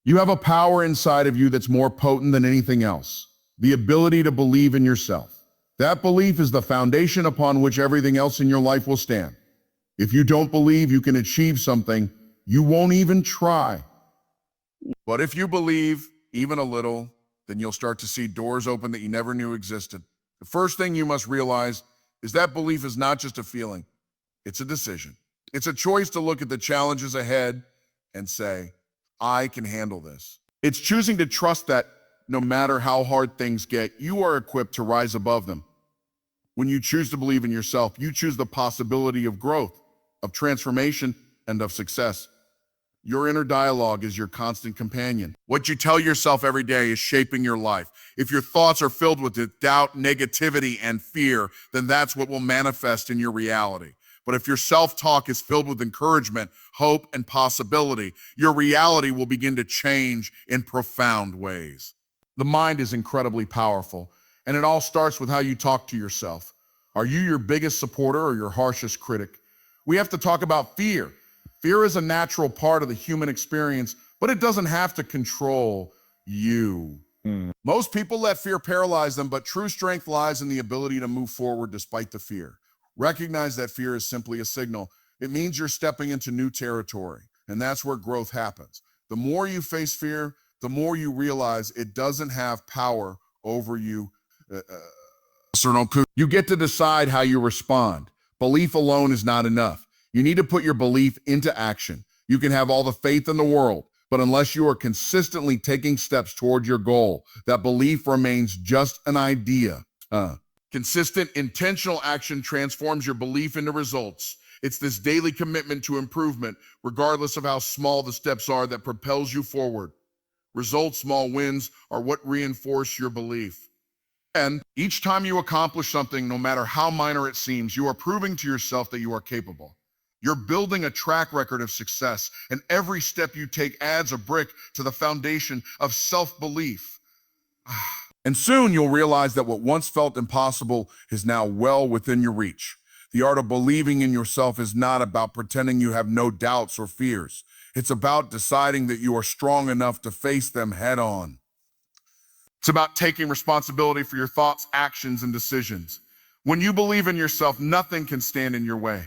You have a power inside of you that's more potent than anything else. The ability to believe in yourself. That belief is the foundation upon which everything else in your life will stand. If you don't believe you can achieve something, you won't even try. But if you believe, even a little, then you'll start to see doors open that you never knew existed. The first thing you must realize is that belief is not just a feeling, it's a decision. It's a choice to look at the challenges ahead and say, I can handle this. It's choosing to trust that no matter how hard things get, you are equipped to rise above them. When you choose to believe in yourself, you choose the possibility of growth, of transformation, and of success. Your inner dialogue is your constant companion. What you tell yourself every day is shaping your life. If your thoughts are filled with doubt, negativity, and fear, then that's what will manifest in your reality. But if your self-talk is filled with encouragement, hope, and possibility, your reality will begin to change in profound ways. The mind is incredibly powerful, and it all starts with how you talk to yourself. Are you your biggest supporter or your harshest critic? We have to talk about fear. Fear is a natural part of the human experience, but it doesn't have to control you. Most people let fear paralyze them, but true strength lies in the ability to move forward despite the fear. Recognize that fear is simply a signal. It means you're stepping into new territory, and that's where growth happens. The more you face fear, the more you realize it doesn't have power over you. You get to decide how you respond. Belief alone is not enough. You need to put your belief into action. You can have all the faith in the world, but unless you are consistently taking steps toward your goal, that belief remains just an idea. Consistent, intentional action transforms your belief into results. It's this daily commitment to improvement, regardless of how small the steps are, that propels you forward. Results, small wins, are what reinforce your belief. And each time you accomplish something, no matter how minor it seems, you are proving to yourself that you are capable. You're building a track record of success, and every step you take adds a brick to the foundation of self-belief. And soon you'll realize that what once felt impossible is now well within your reach. The art of believing in yourself is not about pretending you have no doubts or fears. It's about deciding that you are strong enough to face them head on. It's about taking responsibility for your thoughts, actions, and decisions. When you believe in yourself, nothing can stand in your way.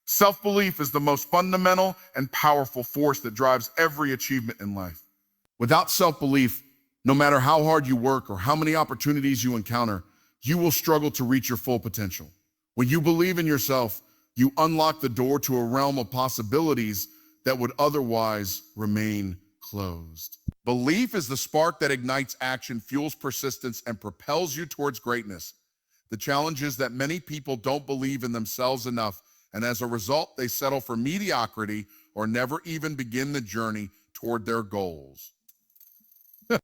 Self-belief is the most fundamental and powerful force that drives every achievement in life. Without self-belief, no matter how hard you work or how many opportunities you encounter, you will struggle to reach your full potential. When you believe in yourself, you unlock the door to a realm of possibilities that would otherwise remain closed. Belief is the spark that ignites action, fuels persistence, and propels you towards greatness. The challenge is that many people don't believe in themselves enough, and as a result, they settle for mediocrity or never even begin the journey toward their goals.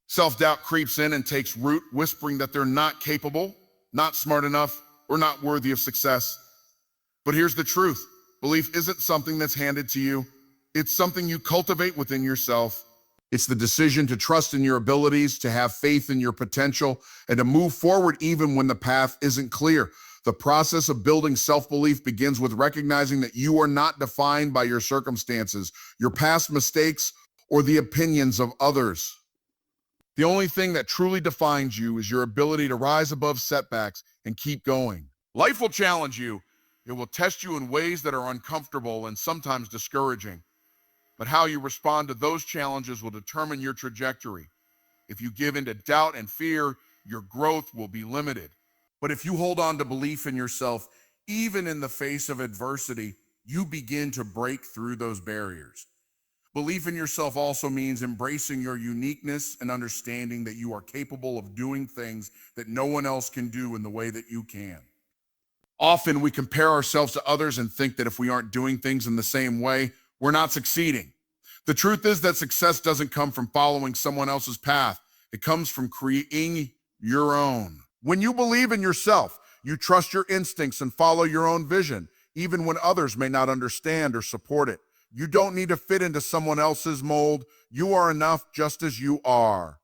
Self-doubt creeps in and takes root, whispering that they're not capable, not smart enough, or not worthy of success. But here's the truth. Belief isn't something that's handed to you. It's something you cultivate within yourself. It's the decision to trust in your abilities, to have faith in your potential, and to move forward even when the path isn't clear. The process of building self-belief begins with recognizing that you are not defined by your circumstances, your past mistakes, or the opinions of others. The only thing that truly defines you is your ability to rise above setbacks and keep going. Life will challenge you. It will test you in ways that are uncomfortable and sometimes discouraging. But how you respond to those challenges will determine your trajectory. If you give in to doubt and fear, your growth will be limited. But if you hold on to belief in yourself, even in the face of adversity, you begin to break through those barriers. Belief in yourself also means embracing your uniqueness and understanding that you are capable of doing things that no one else can do in the way that you can. Often we compare ourselves to others and think that if we aren't doing things in the same way, we're not succeeding. The truth is that success doesn't come from following someone else's path. It comes from creating your own. When you believe in yourself, you trust your instincts and follow your own vision, even when others may not understand or support it. You don't need to fit into someone else's mold. You are enough just as you are.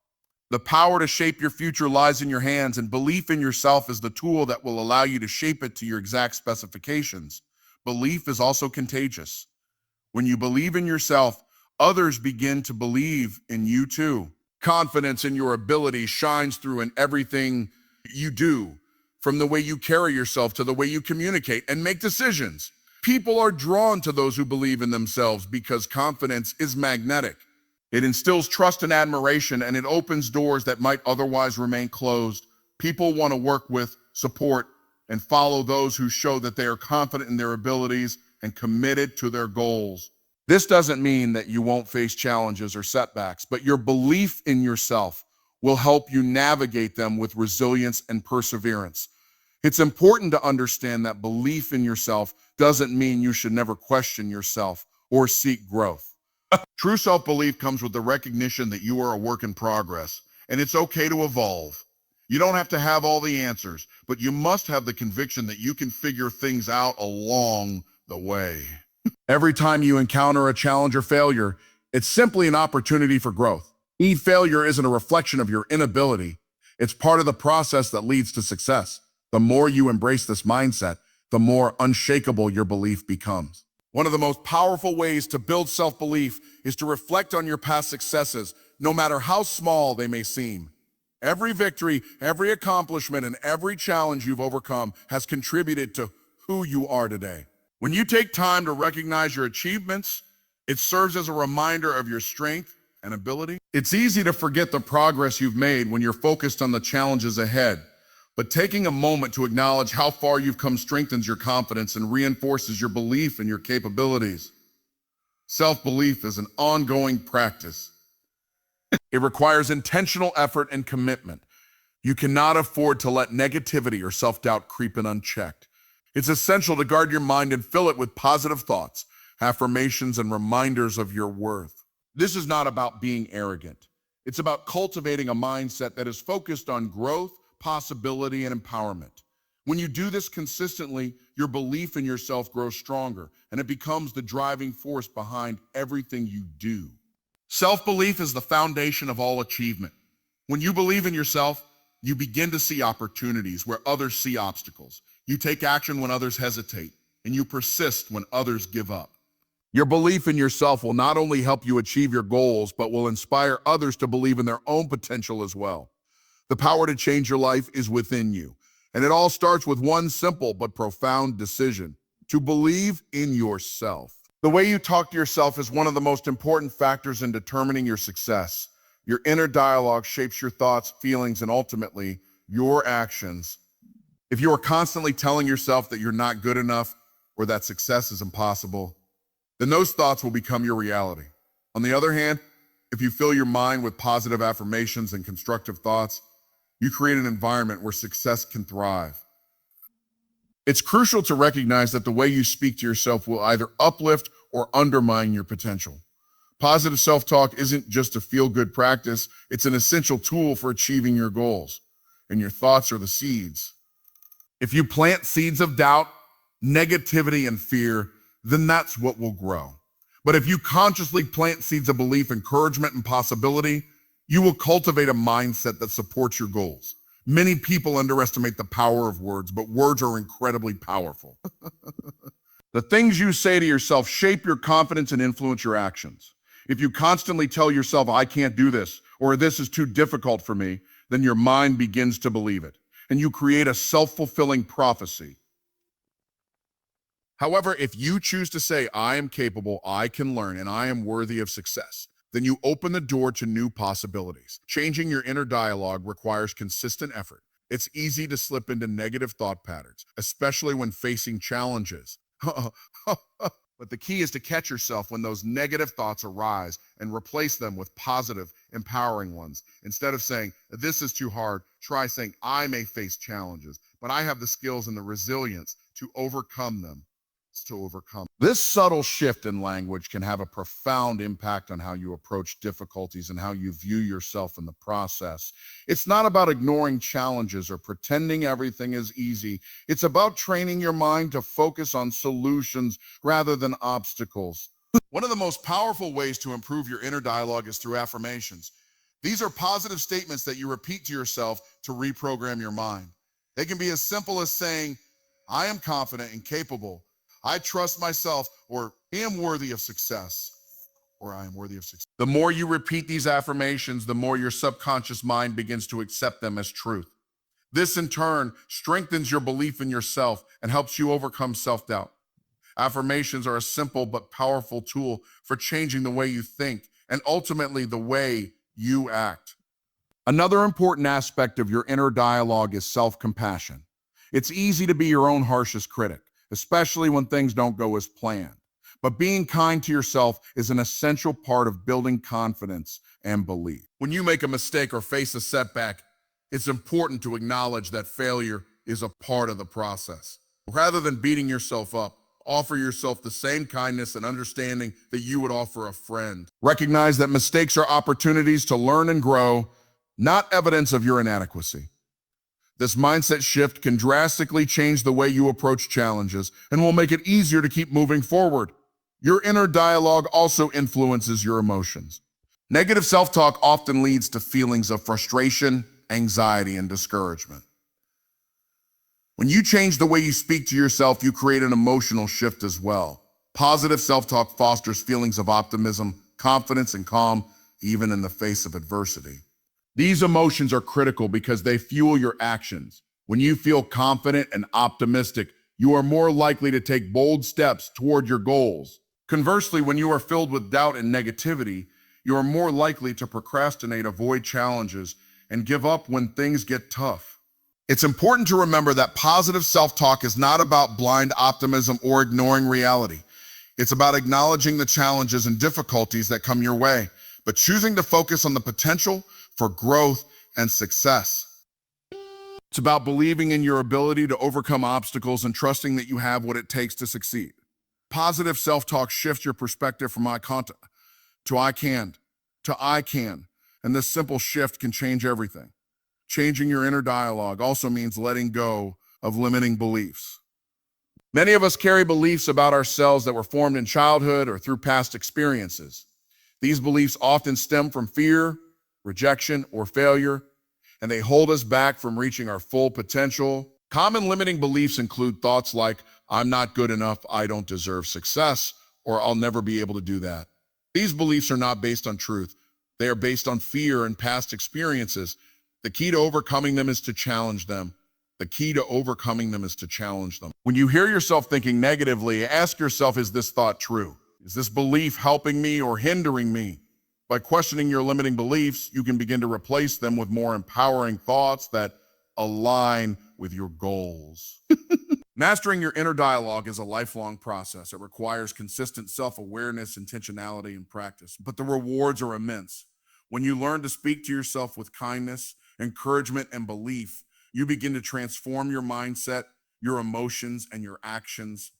The power to shape your future lies in your hands, and belief in yourself is the tool that will allow you to shape it to your exact specifications. Belief is also contagious. When you believe in yourself, others begin to believe in you too. Confidence in your ability shines through in everything you do, from the way you carry yourself to the way you communicate and make decisions. People are drawn to those who believe in themselves because confidence is magnetic. It instills trust and admiration, and it opens doors that might otherwise remain closed. People want to work with, support, and follow those who show that they are confident in their abilities and committed to their goals. This doesn't mean that you won't face challenges or setbacks, but your belief in yourself will help you navigate them with resilience and perseverance. It's important to understand that belief in yourself doesn't mean you should never question yourself or seek growth. True self-belief comes with the recognition that you are a work in progress, and it's okay to evolve. You don't have to have all the answers, but you must have the conviction that you can figure things out along the way. Every time you encounter a challenge or failure, it's simply an opportunity for growth. Failure isn't a reflection of your inability. It's part of the process that leads to success. The more you embrace this mindset, the more unshakable your belief becomes. One of the most powerful ways to build self-belief is to reflect on your past successes, no matter how small they may seem. Every victory, every accomplishment, and every challenge you've overcome has contributed to who you are today. When you take time to recognize your achievements, it serves as a reminder of your strength and ability. It's easy to forget the progress you've made when you're focused on the challenges ahead. But taking a moment to acknowledge how far you've come strengthens your confidence and reinforces your belief in your capabilities. Self-belief is an ongoing practice. It requires intentional effort and commitment. You cannot afford to let negativity or self-doubt creep in unchecked. It's essential to guard your mind and fill it with positive thoughts, affirmations, and reminders of your worth. This is not about being arrogant. It's about cultivating a mindset that is focused on growth, possibility, and empowerment. When you do this consistently, your belief in yourself grows stronger, and it becomes the driving force behind everything you do. Self-belief is the foundation of all achievement. When you believe in yourself, you begin to see opportunities where others see obstacles. You take action when others hesitate, and you persist when others give up. Your belief in yourself will not only help you achieve your goals, but will inspire others to believe in their own potential as well. The power to change your life is within you, and it all starts with one simple but profound decision: to believe in yourself. The way you talk to yourself is one of the most important factors in determining your success. Your inner dialogue shapes your thoughts, feelings, and ultimately, your actions. If you are constantly telling yourself that you're not good enough or that success is impossible, then those thoughts will become your reality. On the other hand, if you fill your mind with positive affirmations and constructive thoughts, you create an environment where success can thrive. It's crucial to recognize that the way you speak to yourself will either uplift or undermine your potential. Positive self-talk isn't just a feel-good practice, it's an essential tool for achieving your goals. And your thoughts are the seeds. If you plant seeds of doubt, negativity, and fear, then that's what will grow. But if you consciously plant seeds of belief, encouragement, and possibility, you will cultivate a mindset that supports your goals. Many people underestimate the power of words, but words are incredibly powerful. The things you say to yourself shape your confidence and influence your actions. If you constantly tell yourself, "I can't do this," or "this is too difficult for me," then your mind begins to believe it, and you create a self-fulfilling prophecy. However, if you choose to say, "I am capable, I can learn, and I am worthy of success," then you open the door to new possibilities. Changing your inner dialogue requires consistent effort. It's easy to slip into negative thought patterns, especially when facing challenges. But the key is to catch yourself when those negative thoughts arise and replace them with positive, empowering ones. Instead of saying, "This is too hard," try saying, "I may face challenges, but I have the skills and the resilience to overcome them." This subtle shift in language can have a profound impact on how you approach difficulties and how you view yourself in the process. It's not about ignoring challenges or pretending everything is easy. It's about training your mind to focus on solutions rather than obstacles. One of the most powerful ways to improve your inner dialogue is through affirmations. These are positive statements that you repeat to yourself to reprogram your mind. They can be as simple as saying, "I am confident and capable. I trust myself," or "I am worthy of success." or I am worthy of success. The more you repeat these affirmations, the more your subconscious mind begins to accept them as truth. This, in turn, strengthens your belief in yourself and helps you overcome self-doubt. Affirmations are a simple but powerful tool for changing the way you think and ultimately the way you act. Another important aspect of your inner dialogue is self-compassion. It's easy to be your own harshest critic, especially when things don't go as planned. But being kind to yourself is an essential part of building confidence and belief. When you make a mistake or face a setback, it's important to acknowledge that failure is a part of the process. Rather than beating yourself up, offer yourself the same kindness and understanding that you would offer a friend. Recognize that mistakes are opportunities to learn and grow, not evidence of your inadequacy. This mindset shift can drastically change the way you approach challenges and will make it easier to keep moving forward. Your inner dialogue also influences your emotions. Negative self-talk often leads to feelings of frustration, anxiety, and discouragement. When you change the way you speak to yourself, you create an emotional shift as well. Positive self-talk fosters feelings of optimism, confidence, and calm, even in the face of adversity. These emotions are critical because they fuel your actions. When you feel confident and optimistic, you are more likely to take bold steps toward your goals. Conversely, when you are filled with doubt and negativity, you are more likely to procrastinate, avoid challenges, and give up when things get tough. It's important to remember that positive self-talk is not about blind optimism or ignoring reality. It's about acknowledging the challenges and difficulties that come your way, but choosing to focus on the potential for growth and success. It's about believing in your ability to overcome obstacles and trusting that you have what it takes to succeed. Positive self-talk shifts your perspective from I can't to I can to I can, and this simple shift can change everything. Changing your inner dialogue also means letting go of limiting beliefs. Many of us carry beliefs about ourselves that were formed in childhood or through past experiences. These beliefs often stem from fear, rejection, or failure, and they hold us back from reaching our full potential. Common limiting beliefs include thoughts like, I'm not good enough, I don't deserve success, or I'll never be able to do that. These beliefs are not based on truth. They are based on fear and past experiences. The key to overcoming them is to challenge them. When you hear yourself thinking negatively, ask yourself, is this thought true? Is this belief helping me or hindering me? By questioning your limiting beliefs, you can begin to replace them with more empowering thoughts that align with your goals. Mastering your inner dialogue is a lifelong process. It requires consistent self-awareness, intentionality, and practice, but the rewards are immense. When you learn to speak to yourself with kindness, encouragement, and belief, you begin to transform your mindset, your emotions, and your actions.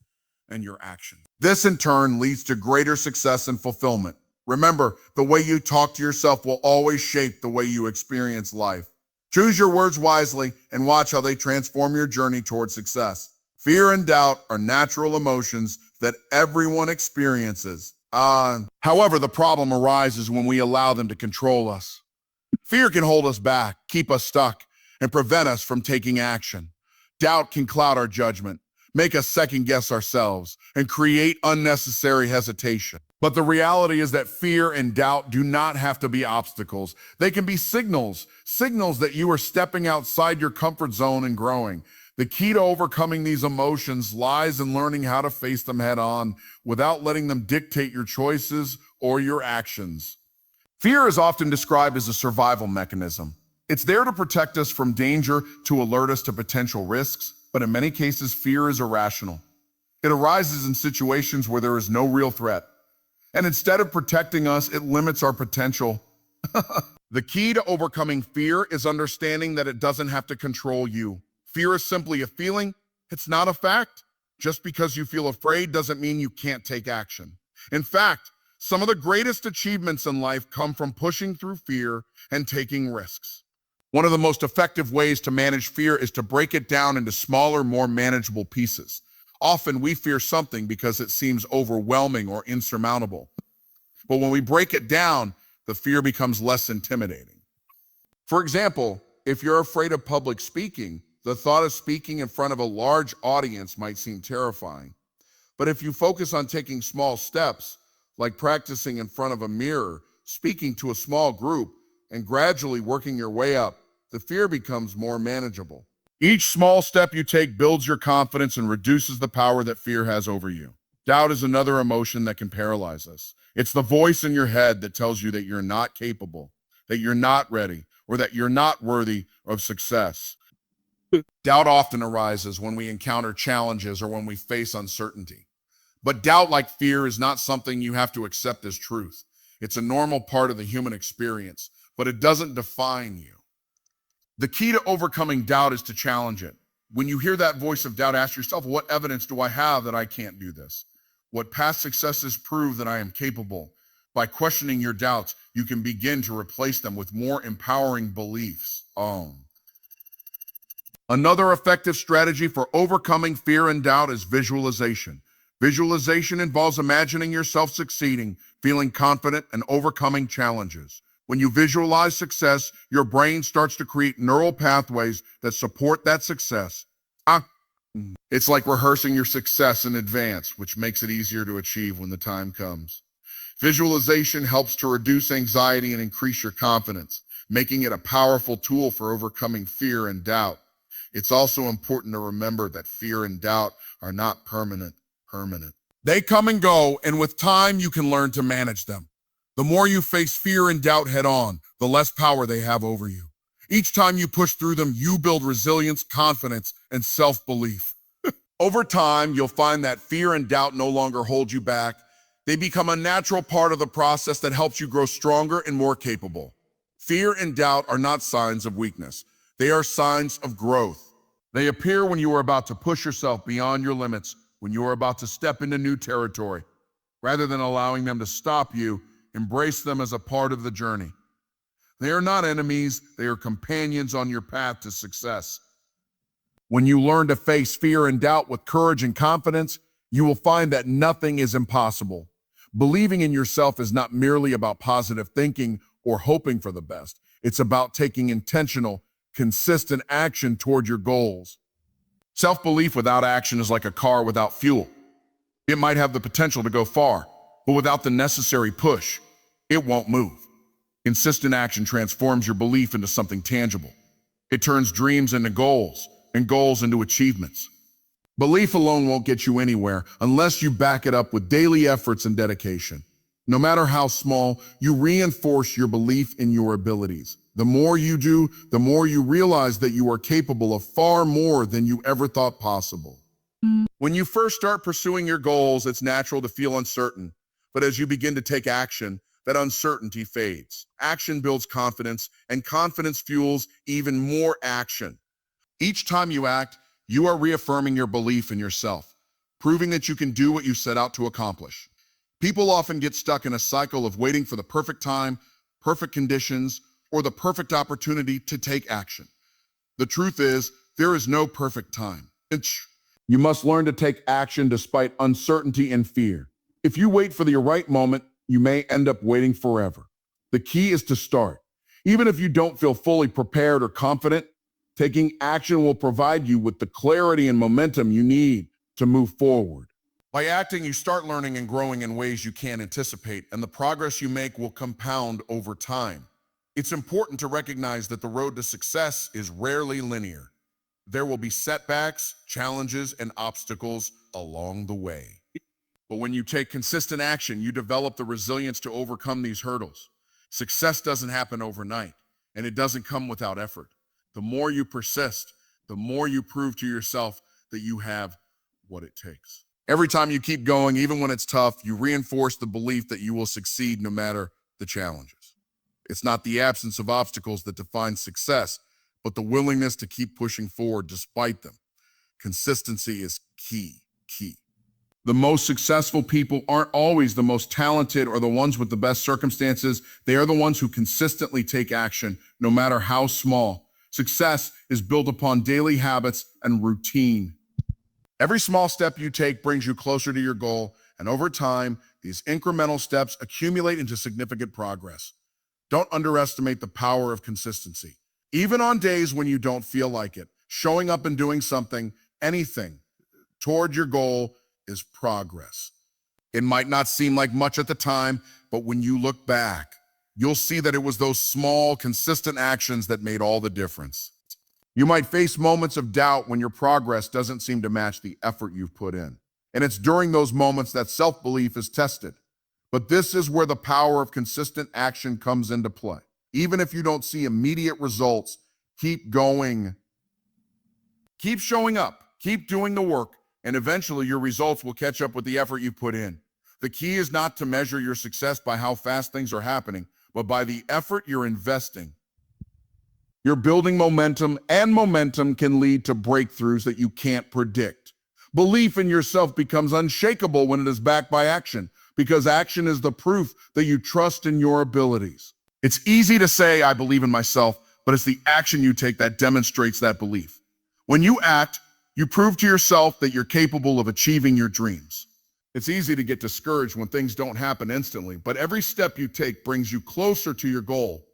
This, in turn, leads to greater success and fulfillment. Remember, the way you talk to yourself will always shape the way you experience life. Choose your words wisely and watch how they transform your journey toward success. Fear and doubt are natural emotions that everyone experiences. However, the problem arises when we allow them to control us. Fear can hold us back, keep us stuck, and prevent us from taking action. Doubt can cloud our judgment, make us second-guess ourselves, and create unnecessary hesitation. But the reality is that fear and doubt do not have to be obstacles. They can be signals that you are stepping outside your comfort zone and growing. The key to overcoming these emotions lies in learning how to face them head on without letting them dictate your choices or your actions. Fear is often described as a survival mechanism. It's there to protect us from danger, to alert us to potential risks, but in many cases, fear is irrational. It arises in situations where there is no real threat. And instead of protecting us, it limits our potential. The key to overcoming fear is understanding that it doesn't have to control you. Fear is simply a feeling. It's not a fact. Just because you feel afraid doesn't mean you can't take action. In fact, some of the greatest achievements in life come from pushing through fear and taking risks. One of the most effective ways to manage fear is to break it down into smaller, more manageable pieces. Often we fear something because it seems overwhelming or insurmountable. But when we break it down, the fear becomes less intimidating. For example, if you're afraid of public speaking, the thought of speaking in front of a large audience might seem terrifying. But if you focus on taking small steps, like practicing in front of a mirror, speaking to a small group, and gradually working your way up, the fear becomes more manageable. Each small step you take builds your confidence and reduces the power that fear has over you. Doubt is another emotion that can paralyze us. It's the voice in your head that tells you that you're not capable, that you're not ready, or that you're not worthy of success. Doubt often arises when we encounter challenges or when we face uncertainty. But doubt, like fear, is not something you have to accept as truth. It's a normal part of the human experience, but it doesn't define you. The key to overcoming doubt is to challenge it. When you hear that voice of doubt, ask yourself, what evidence do I have that I can't do this? What past successes prove that I am capable? By questioning your doubts, you can begin to replace them with more empowering beliefs. Another effective strategy for overcoming fear and doubt is visualization. Visualization involves imagining yourself succeeding, feeling confident, and overcoming challenges. When you visualize success, your brain starts to create neural pathways that support that success. It's like rehearsing your success in advance, which makes it easier to achieve when the time comes. Visualization helps to reduce anxiety and increase your confidence, making it a powerful tool for overcoming fear and doubt. It's also important to remember that fear and doubt are not permanent. They come and go, and with time, you can learn to manage them. The more you face fear and doubt head on, the less power they have over you. Each time you push through them, you build resilience, confidence, and self-belief. Over time, you'll find that fear and doubt no longer hold you back. They become a natural part of the process that helps you grow stronger and more capable. Fear and doubt are not signs of weakness. They are signs of growth. They appear when you are about to push yourself beyond your limits, when you are about to step into new territory. Rather than allowing them to stop you, embrace them as a part of the journey. They are not enemies, they are companions on your path to success. When you learn to face fear and doubt with courage and confidence, you will find that nothing is impossible. Believing in yourself is not merely about positive thinking or hoping for the best. It's about taking intentional, consistent action toward your goals. Self-belief without action is like a car without fuel. It might have the potential to go far, but without the necessary push, it won't move. Consistent action transforms your belief into something tangible. It turns dreams into goals and goals into achievements. Belief alone won't get you anywhere unless you back it up with daily efforts and dedication. No matter how small, you reinforce your belief in your abilities. The more you do, the more you realize that you are capable of far more than you ever thought possible. When you first start pursuing your goals, it's natural to feel uncertain. But as you begin to take action, that uncertainty fades. Action builds confidence, and confidence fuels even more action. Each time you act, you are reaffirming your belief in yourself, proving that you can do what you set out to accomplish. People often get stuck in a cycle of waiting for the perfect time, perfect conditions, or the perfect opportunity to take action. The truth is, there is no perfect time. You must learn to take action despite uncertainty and fear. If you wait for the right moment, you may end up waiting forever. The key is to start. Even if you don't feel fully prepared or confident, taking action will provide you with the clarity and momentum you need to move forward. By acting, you start learning and growing in ways you can't anticipate, and the progress you make will compound over time. It's important to recognize that the road to success is rarely linear. There will be setbacks, challenges, and obstacles along the way. But when you take consistent action, you develop the resilience to overcome these hurdles. Success doesn't happen overnight, and it doesn't come without effort. The more you persist, the more you prove to yourself that you have what it takes. Every time you keep going, even when it's tough, you reinforce the belief that you will succeed no matter the challenges. It's not the absence of obstacles that defines success, but the willingness to keep pushing forward despite them. Consistency is key. The most successful people aren't always the most talented or the ones with the best circumstances. They are the ones who consistently take action, no matter how small. Success is built upon daily habits and routine. Every small step you take brings you closer to your goal, and over time, these incremental steps accumulate into significant progress. Don't underestimate the power of consistency. Even on days when you don't feel like it, showing up and doing something, anything, toward your goal is progress. It might not seem like much at the time, but when you look back, you'll see that it was those small, consistent actions that made all the difference. You might face moments of doubt when your progress doesn't seem to match the effort you've put in. And it's during those moments that self-belief is tested. But this is where the power of consistent action comes into play. Even if you don't see immediate results, keep going. Keep showing up, keep doing the work, and eventually your results will catch up with the effort you put in. The key is not to measure your success by how fast things are happening, but by the effort you're investing. You're building momentum, and momentum can lead to breakthroughs that you can't predict. Belief in yourself becomes unshakable when it is backed by action, because action is the proof that you trust in your abilities. It's easy to say, I believe in myself, but it's the action you take that demonstrates that belief. When you act, you prove to yourself that you're capable of achieving your dreams. It's easy to get discouraged when things don't happen instantly, but every step you take brings you closer to your goal.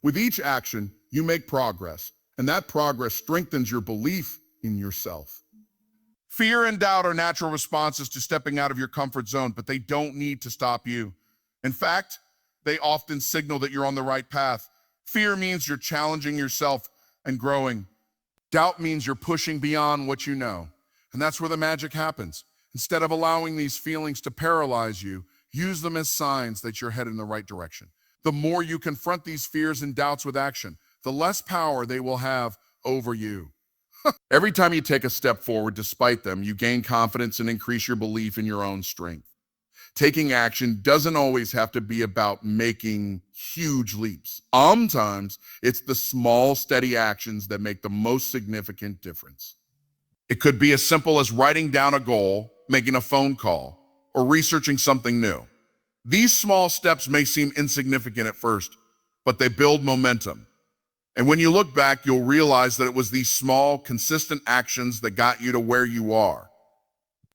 With each action, you make progress, and that progress strengthens your belief in yourself. Fear and doubt are natural responses to stepping out of your comfort zone, but they don't need to stop you. In fact, they often signal that you're on the right path. Fear means you're challenging yourself and growing. Doubt means you're pushing beyond what you know. And that's where the magic happens. Instead of allowing these feelings to paralyze you, use them as signs that you're headed in the right direction. The more you confront these fears and doubts with action, the less power they will have over you. Every time you take a step forward despite them, you gain confidence and increase your belief in your own strength. Taking action doesn't always have to be about making huge leaps. Sometimes it's the small, steady actions that make the most significant difference. It could be as simple as writing down a goal, making a phone call, or researching something new. These small steps may seem insignificant at first, but they build momentum. And when you look back, you'll realize that it was these small, consistent actions that got you to where you are.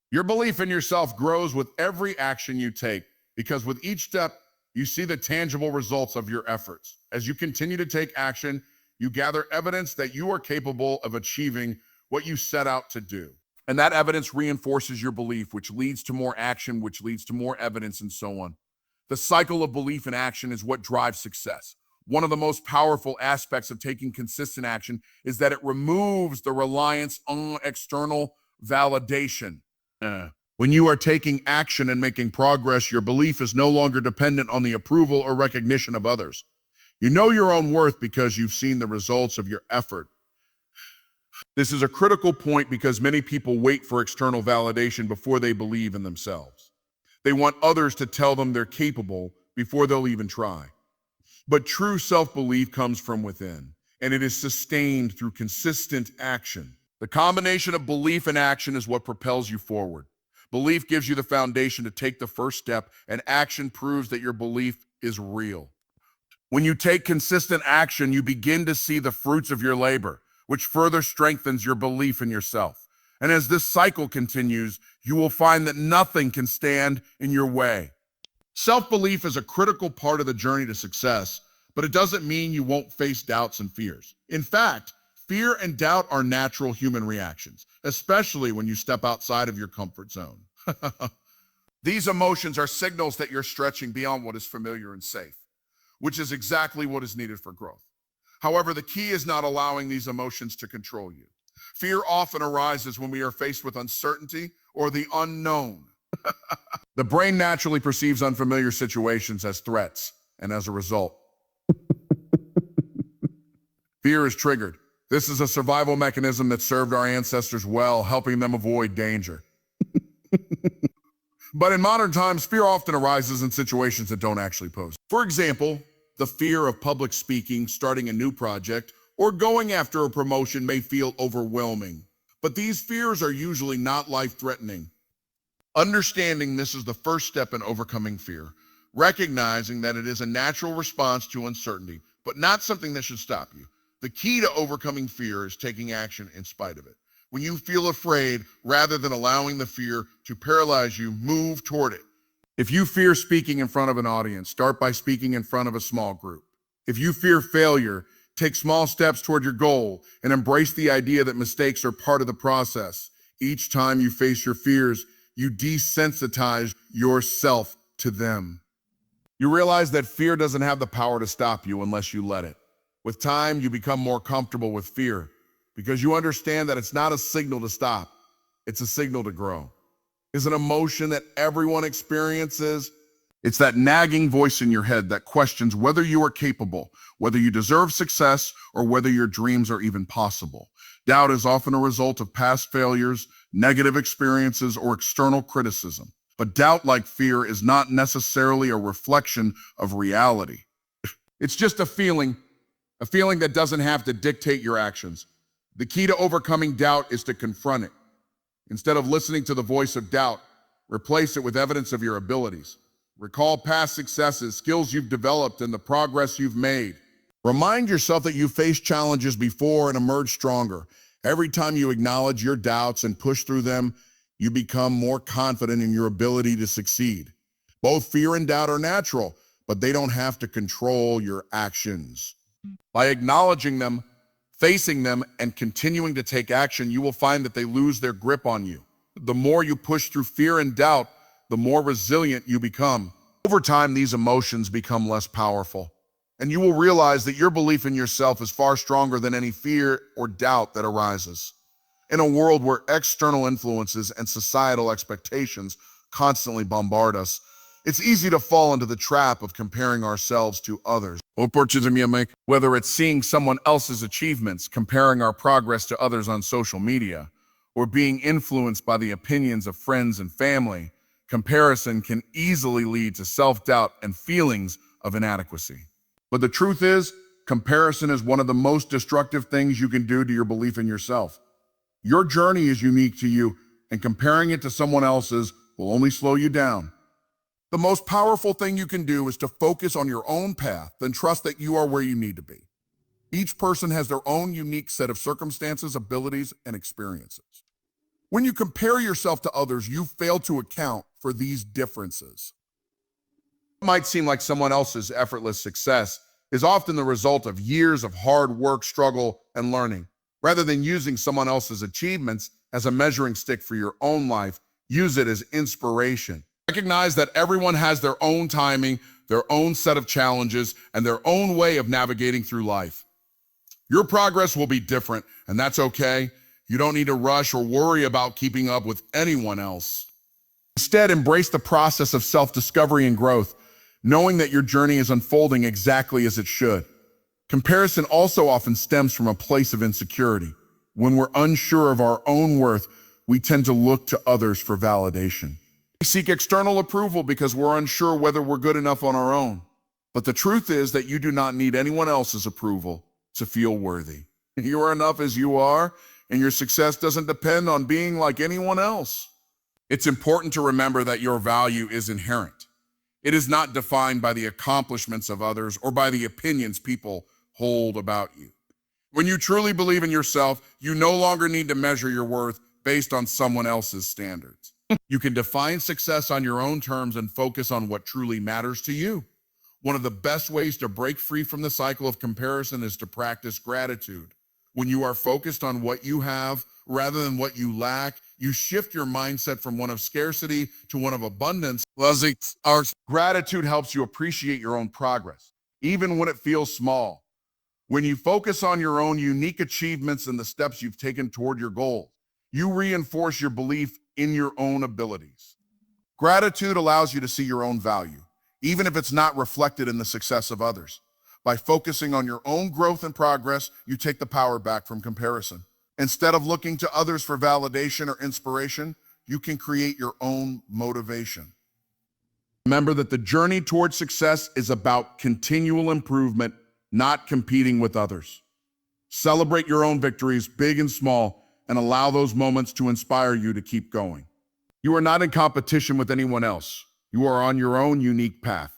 Your belief in yourself grows with every action you take, because with each step, you see the tangible results of your efforts. As you continue to take action, you gather evidence that you are capable of achieving what you set out to do. And that evidence reinforces your belief, which leads to more action, which leads to more evidence, and so on. The cycle of belief and action is what drives success. One of the most powerful aspects of taking consistent action is that it removes the reliance on external validation. When you are taking action and making progress, your belief is no longer dependent on the approval or recognition of others. You know your own worth because you've seen the results of your effort. This is a critical point because many people wait for external validation before they believe in themselves. They want others to tell them they're capable before they'll even try. But true self-belief comes from within, and it is sustained through consistent action. The combination of belief and action is what propels you forward. Belief gives you the foundation to take the first step, and action proves that your belief is real. When you take consistent action, you begin to see the fruits of your labor, which further strengthens your belief in yourself. And as this cycle continues, you will find that nothing can stand in your way. Self-belief is a critical part of the journey to success, but it doesn't mean you won't face doubts and fears. In fact, fear and doubt are natural human reactions, especially when you step outside of your comfort zone. These emotions are signals that you're stretching beyond what is familiar and safe, which is exactly what is needed for growth. However, the key is not allowing these emotions to control you. Fear often arises when we are faced with uncertainty or the unknown. The brain naturally perceives unfamiliar situations as threats, and as a result, fear is triggered. This is a survival mechanism that served our ancestors well, helping them avoid danger. But in modern times, fear often arises in situations that don't actually pose. For example, the fear of public speaking, starting a new project, or going after a promotion may feel overwhelming. But these fears are usually not life-threatening. Understanding this is the first step in overcoming fear, recognizing that it is a natural response to uncertainty, but not something that should stop you. The key to overcoming fear is taking action in spite of it. When you feel afraid, rather than allowing the fear to paralyze you, move toward it. If you fear speaking in front of an audience, start by speaking in front of a small group. If you fear failure, take small steps toward your goal and embrace the idea that mistakes are part of the process. Each time you face your fears, you desensitize yourself to them. You realize that fear doesn't have the power to stop you unless you let it. With time, you become more comfortable with fear because you understand that it's not a signal to stop, it's a signal to grow. It's an emotion that everyone experiences. It's that nagging voice in your head that questions whether you are capable, whether you deserve success, or whether your dreams are even possible. Doubt is often a result of past failures, negative experiences, or external criticism. But doubt, like fear, is not necessarily a reflection of reality. It's just a feeling that doesn't have to dictate your actions. The key to overcoming doubt is to confront it. Instead of listening to the voice of doubt, replace it with evidence of your abilities. Recall past successes, skills you've developed, and the progress you've made. Remind yourself that you faced challenges before and emerged stronger. Every time you acknowledge your doubts and push through them, you become more confident in your ability to succeed. Both fear and doubt are natural, but they don't have to control your actions. By acknowledging them, facing them, and continuing to take action, you will find that they lose their grip on you. The more you push through fear and doubt, the more resilient you become. Over time, these emotions become less powerful, and you will realize that your belief in yourself is far stronger than any fear or doubt that arises. In a world where external influences and societal expectations constantly bombard us, it's easy to fall into the trap of comparing ourselves to others. Whether it's seeing someone else's achievements, comparing our progress to others on social media, or being influenced by the opinions of friends and family, comparison can easily lead to self-doubt and feelings of inadequacy. But the truth is, comparison is one of the most destructive things you can do to your belief in yourself. Your journey is unique to you, and comparing it to someone else's will only slow you down. The most powerful thing you can do is to focus on your own path and trust that you are where you need to be. Each person has their own unique set of circumstances, abilities, and experiences. When you compare yourself to others, you fail to account for these differences. It might seem like someone else's effortless success is often the result of years of hard work, struggle, and learning. Rather than using someone else's achievements as a measuring stick for your own life, use it as inspiration. Recognize that everyone has their own timing, their own set of challenges, and their own way of navigating through life. Your progress will be different, and that's okay. You don't need to rush or worry about keeping up with anyone else. Instead, embrace the process of self-discovery and growth, knowing that your journey is unfolding exactly as it should. Comparison also often stems from a place of insecurity. When we're unsure of our own worth, we tend to look to others for validation. We seek external approval because we're unsure whether we're good enough on our own. But the truth is that you do not need anyone else's approval to feel worthy. You are enough as you are, and your success doesn't depend on being like anyone else. It's important to remember that your value is inherent. It is not defined by the accomplishments of others or by the opinions people hold about you. When you truly believe in yourself, you no longer need to measure your worth based on someone else's standards. You can define success on your own terms and focus on what truly matters to you. One of the best ways to break free from the cycle of comparison is to practice gratitude. When you are focused on what you have rather than what you lack, you shift your mindset from one of scarcity to one of abundance. Our gratitude helps you appreciate your own progress, even when it feels small. When you focus on your own unique achievements and the steps you've taken toward your goal, you reinforce your belief in your own abilities. Gratitude allows you to see your own value, even if it's not reflected in the success of others. By focusing on your own growth and progress, you take the power back from comparison. Instead of looking to others for validation or inspiration, you can create your own motivation. Remember that the journey toward success is about continual improvement, not competing with others. Celebrate your own victories, big and small, and allow those moments to inspire you to keep going. You are not in competition with anyone else. You are on your own unique path.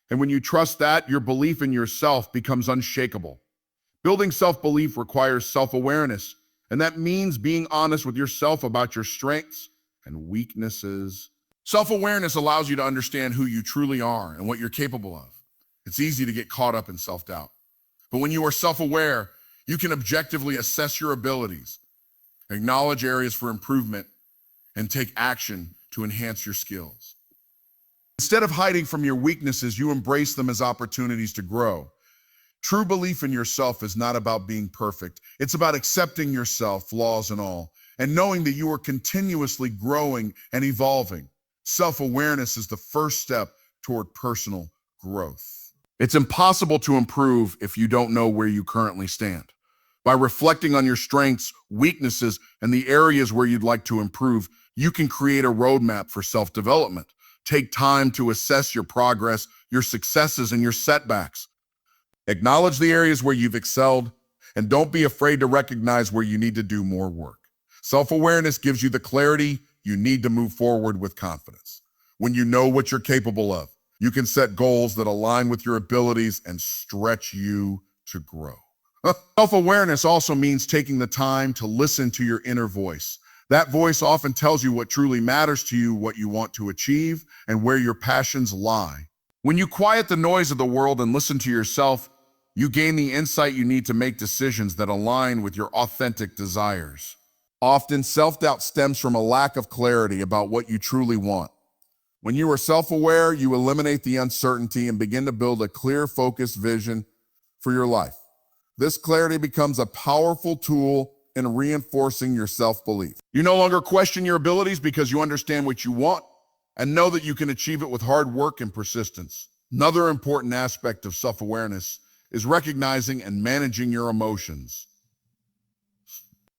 And when you trust that, your belief in yourself becomes unshakable. Building self-belief requires self-awareness, and that means being honest with yourself about your strengths and weaknesses. Self-awareness allows you to understand who you truly are and what you're capable of. It's easy to get caught up in self-doubt. But when you are self-aware, you can objectively assess your abilities, acknowledge areas for improvement, and take action to enhance your skills. Instead of hiding from your weaknesses, you embrace them as opportunities to grow. True belief in yourself is not about being perfect. It's about accepting yourself, flaws and all, and knowing that you are continuously growing and evolving. Self-awareness is the first step toward personal growth. It's impossible to improve if you don't know where you currently stand. By reflecting on your strengths, weaknesses, and the areas where you'd like to improve, you can create a roadmap for self-development. Take time to assess your progress, your successes, and your setbacks. Acknowledge the areas where you've excelled, and don't be afraid to recognize where you need to do more work. Self-awareness gives you the clarity you need to move forward with confidence. When you know what you're capable of, you can set goals that align with your abilities and stretch you to grow. Self-awareness also means taking the time to listen to your inner voice. That voice often tells you what truly matters to you, what you want to achieve, and where your passions lie. When you quiet the noise of the world and listen to yourself, you gain the insight you need to make decisions that align with your authentic desires. Often, self-doubt stems from a lack of clarity about what you truly want. When you are self-aware, you eliminate the uncertainty and begin to build a clear, focused vision for your life. This clarity becomes a powerful tool in reinforcing your self-belief. You no longer question your abilities because you understand what you want and know that you can achieve it with hard work and persistence. Another important aspect of self-awareness is recognizing and managing your emotions.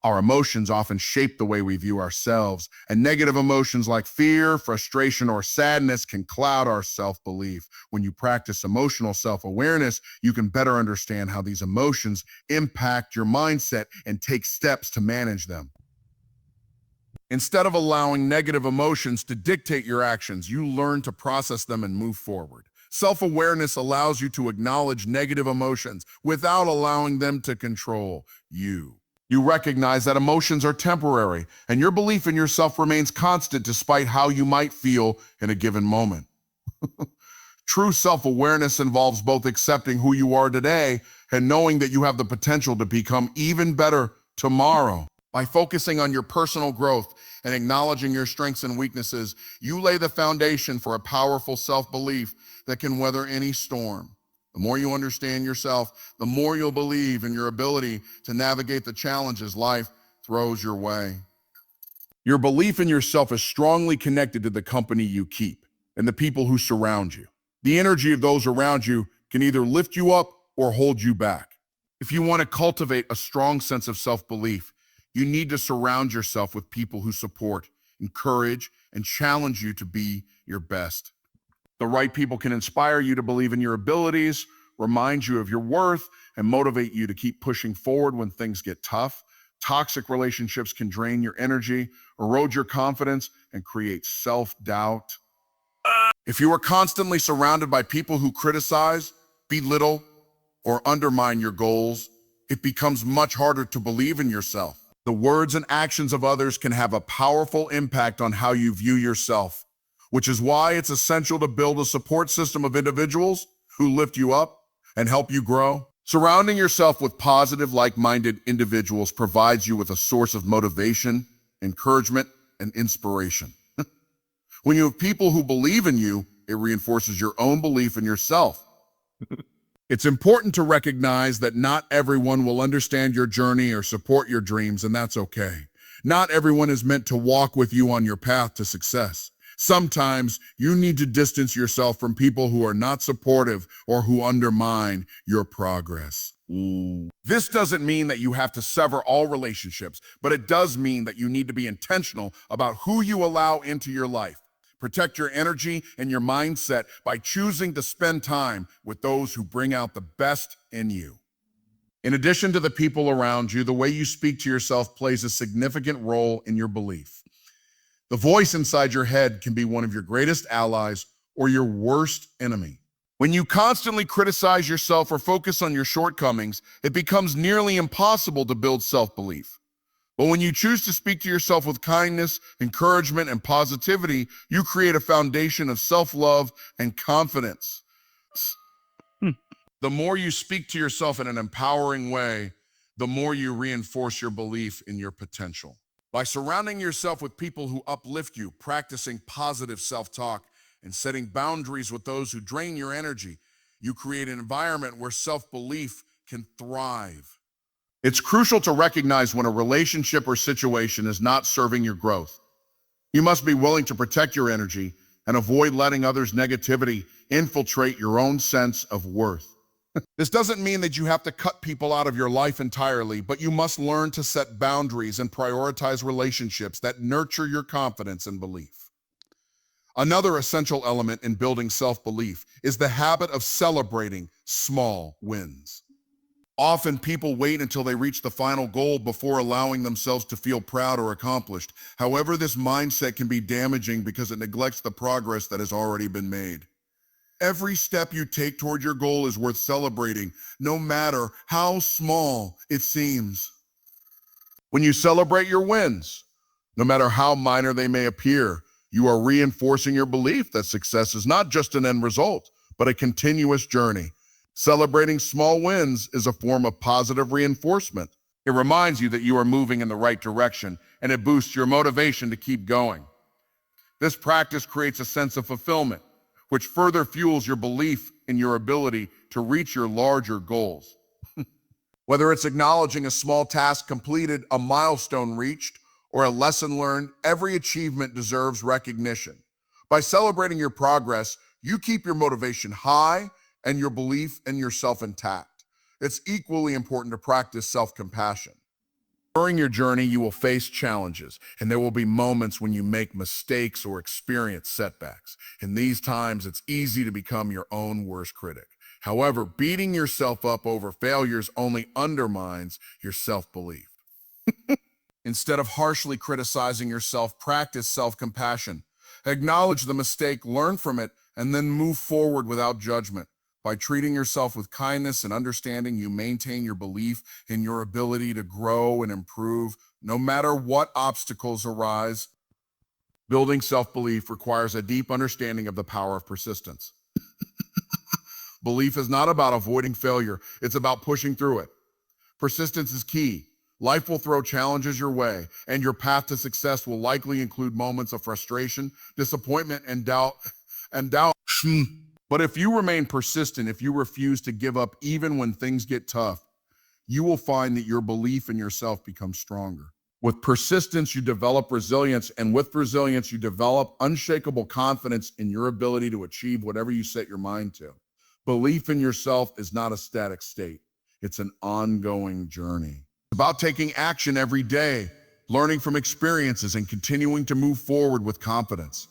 Our emotions often shape the way we view ourselves, and negative emotions like fear, frustration, or sadness can cloud our self-belief. When you practice emotional self-awareness, you can better understand how these emotions impact your mindset and take steps to manage them. Instead of allowing negative emotions to dictate your actions, you learn to process them and move forward. Self-awareness allows you to acknowledge negative emotions without allowing them to control you. You recognize that emotions are temporary, and your belief in yourself remains constant despite how you might feel in a given moment. True self-awareness involves both accepting who you are today and knowing that you have the potential to become even better tomorrow. By focusing on your personal growth and acknowledging your strengths and weaknesses, you lay the foundation for a powerful self-belief that can weather any storm. The more you understand yourself, the more you'll believe in your ability to navigate the challenges life throws your way. Your belief in yourself is strongly connected to the company you keep and the people who surround you. The energy of those around you can either lift you up or hold you back. If you want to cultivate a strong sense of self-belief, you need to surround yourself with people who support, encourage, and challenge you to be your best. The right people can inspire you to believe in your abilities, remind you of your worth, and motivate you to keep pushing forward when things get tough. Toxic relationships can drain your energy, erode your confidence, and create self-doubt. If you are constantly surrounded by people who criticize, belittle, or undermine your goals, it becomes much harder to believe in yourself. The words and actions of others can have a powerful impact on how you view yourself, which is why it's essential to build a support system of individuals who lift you up and help you grow. Surrounding yourself with positive, like-minded individuals provides you with a source of motivation, encouragement, and inspiration. When you have people who believe in you, it reinforces your own belief in yourself. It's important to recognize that not everyone will understand your journey or support your dreams, and that's okay. Not everyone is meant to walk with you on your path to success. Sometimes you need to distance yourself from people who are not supportive or who undermine your progress. This doesn't mean that you have to sever all relationships, but it does mean that you need to be intentional about who you allow into your life. Protect your energy and your mindset by choosing to spend time with those who bring out the best in you. In addition to the people around you, the way you speak to yourself plays a significant role in your belief. The voice inside your head can be one of your greatest allies or your worst enemy. When you constantly criticize yourself or focus on your shortcomings, it becomes nearly impossible to build self-belief. But when you choose to speak to yourself with kindness, encouragement, and positivity, you create a foundation of self-love and confidence. The more you speak to yourself in an empowering way, the more you reinforce your belief in your potential. By surrounding yourself with people who uplift you, practicing positive self-talk, and setting boundaries with those who drain your energy, you create an environment where self-belief can thrive. It's crucial to recognize when a relationship or situation is not serving your growth. You must be willing to protect your energy and avoid letting others' negativity infiltrate your own sense of worth. This doesn't mean that you have to cut people out of your life entirely, but you must learn to set boundaries and prioritize relationships that nurture your confidence and belief. Another essential element in building self-belief is the habit of celebrating small wins. Often people wait until they reach the final goal before allowing themselves to feel proud or accomplished. However, this mindset can be damaging because it neglects the progress that has already been made. Every step you take toward your goal is worth celebrating, no matter how small it seems. When you celebrate your wins, no matter how minor they may appear, you are reinforcing your belief that success is not just an end result, but a continuous journey. Celebrating small wins is a form of positive reinforcement. It reminds you that you are moving in the right direction, and it boosts your motivation to keep going. This practice creates a sense of fulfillment, which further fuels your belief in your ability to reach your larger goals. Whether it's acknowledging a small task completed, a milestone reached, or a lesson learned, every achievement deserves recognition. By celebrating your progress, you keep your motivation high and your belief in yourself intact. It's equally important to practice self-compassion. During your journey, you will face challenges, and there will be moments when you make mistakes or experience setbacks. In these times, it's easy to become your own worst critic. However, beating yourself up over failures only undermines your self-belief. Instead of harshly criticizing yourself, practice self-compassion. Acknowledge the mistake, learn from it, and then move forward without judgment. By treating yourself with kindness and understanding, you maintain your belief in your ability to grow and improve, no matter what obstacles arise. Building self-belief requires a deep understanding of the power of persistence. Belief is not about avoiding failure, it's about pushing through it. Persistence is key. Life will throw challenges your way, and your path to success will likely include moments of frustration, disappointment, and doubt. But if you remain persistent, if you refuse to give up even when things get tough, you will find that your belief in yourself becomes stronger. With persistence, you develop resilience, and with resilience, you develop unshakable confidence in your ability to achieve whatever you set your mind to. Belief in yourself is not a static state. It's an ongoing journey. It's about taking action every day, learning from experiences, and continuing to move forward with confidence.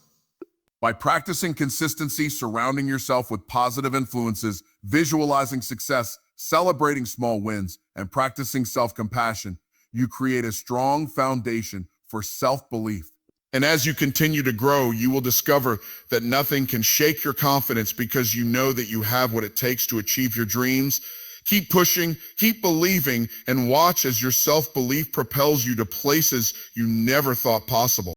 By practicing consistency, surrounding yourself with positive influences, visualizing success, celebrating small wins, and practicing self-compassion, you create a strong foundation for self-belief. And as you continue to grow, you will discover that nothing can shake your confidence because you know that you have what it takes to achieve your dreams. Keep pushing, keep believing, and watch as your self-belief propels you to places you never thought possible.